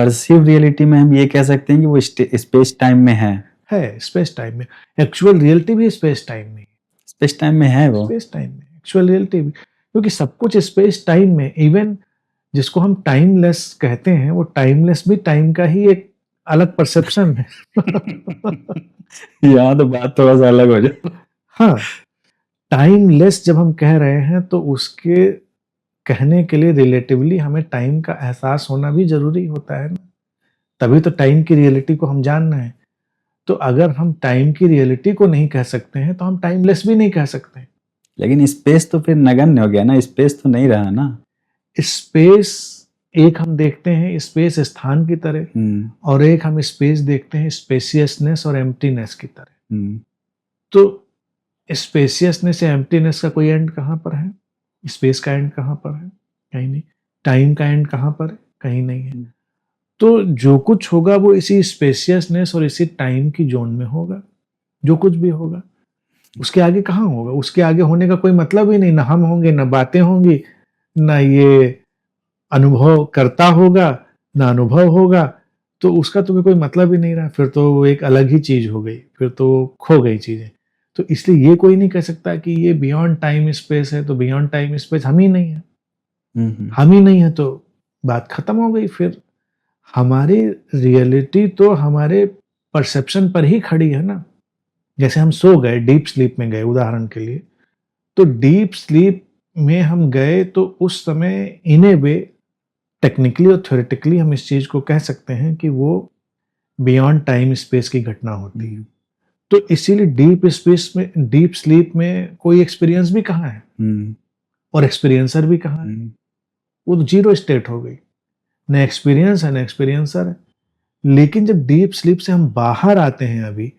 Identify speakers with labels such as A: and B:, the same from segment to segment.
A: Perceive reality में हम ये कह सकते हैं कि वो स्पेस टाइम में
B: है स्पेस टाइम में। एक्चुअल रियलिटी भी स्पेस टाइम में,
A: स्पेस टाइम में है वो।
B: स्पेस टाइम में एक्चुअल रियलिटी भी, क्योंकि सब कुछ स्पेस टाइम में, इवन जिसको हम टाइमलेस कहते हैं, वो टाइमलेस भी टाइम का ही एक अलग परसेप्शन है।
A: यहाँ तो बात थोड़ा सा अलग हो जाए।
B: हाँ, टाइमलेस जब हम कह रहे हैं तो उसके कहने के लिए रिलेटिवली हमें टाइम का एहसास होना भी जरूरी होता है ना, तभी तो टाइम की रियलिटी को हम जान रहे हैं। तो अगर हम टाइम की रियलिटी को नहीं कह सकते हैं तो हम टाइमलेस भी नहीं कह सकते।
A: लेकिन स्पेस तो फिर नगण्य हो गया ना, स्पेस तो नहीं रहा ना।
B: स्पेस एक हम देखते हैं स्पेस स्थान की तरह, और एक हम स्पेस देखते हैं स्पेसियसनेस और एम्प्टीनेस की तरह। तो स्पेसियसनेस या एम्प्टीनेस का कोई एंड कहाँ पर है? स्पेस का एंड कहाँ पर है? कहीं नहीं। टाइम का एंड कहाँ पर है? कहीं नहीं है। तो जो कुछ होगा वो इसी स्पेसियसनेस और इसी टाइम की जोन में होगा। जो कुछ भी होगा उसके आगे कहाँ होगा? उसके आगे होने का कोई मतलब ही नहीं। ना हम होंगे, ना बातें होंगी, ना ये अनुभव करता होगा, ना अनुभव होगा। तो उसका तुम्हें कोई मतलब ही नहीं रहा, फिर तो वो एक अलग ही चीज हो गई, फिर तो खो गई चीजें। तो इसलिए ये कोई नहीं कह सकता कि ये बियॉन्ड टाइम स्पेस है, तो बियॉन्ड टाइम स्पेस हम ही नहीं है। हम ही नहीं है तो बात खत्म हो गई। फिर हमारी रियलिटी तो हमारे परसेप्शन पर ही खड़ी है ना। जैसे हम सो गए, डीप स्लीप में गए उदाहरण के लिए, तो डीप स्लीप में हम गए तो उस समय इन ए वे टेक्निकली और थ्योरेटिकली हम इस चीज को कह सकते हैं कि वो बियॉन्ड टाइम स्पेस की घटना होती है। तो इसीलिए डीप स्पेस में, डीप स्लीप में कोई एक्सपीरियंस भी कहाँ है और एक्सपीरियंसर भी कहाँ है? वो तो जीरो स्टेट हो गई, न एक्सपीरियंस है न एक्सपीरियंसर है। लेकिन जब डीप स्लीप से हम बाहर आते हैं अभी,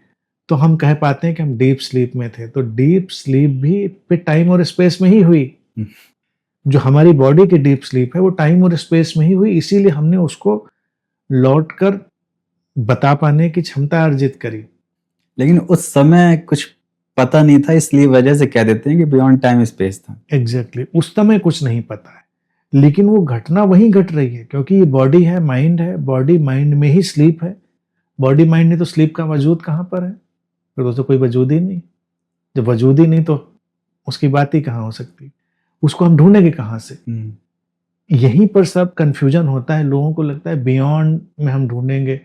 B: तो हम कह पाते हैं कि हम डीप स्लीप में थे। तो डीप स्लीप भी पे टाइम और स्पेस में ही हुई। जो हमारी बॉडी की डीप स्लीप है वो टाइम और स्पेस में ही हुई, इसीलिए हमने उसको लौट कर बता पाने की क्षमता अर्जित करी।
A: लेकिन उस समय कुछ पता नहीं था, इसलिए वजह से कह देते हैं कि बियॉन्ड टाइम स्पेस था।
B: एग्जैक्टली, उस समय कुछ नहीं पता है, लेकिन वो घटना वहीं घट रही है, क्योंकि ये बॉडी है, माइंड है, बॉडी माइंड में ही स्लीप है। बॉडी माइंड नहीं तो स्लीप का वजूद कहाँ पर है? फिर तो कोई वजूद ही नहीं। जब वजूद ही नहीं तो उसकी बात ही कहाँ हो सकती? उसको हम ढूंढेंगे कहाँ से? यहीं पर सब कंफ्यूजन होता है। लोगों को लगता है बियॉन्ड में हम ढूंढेंगे,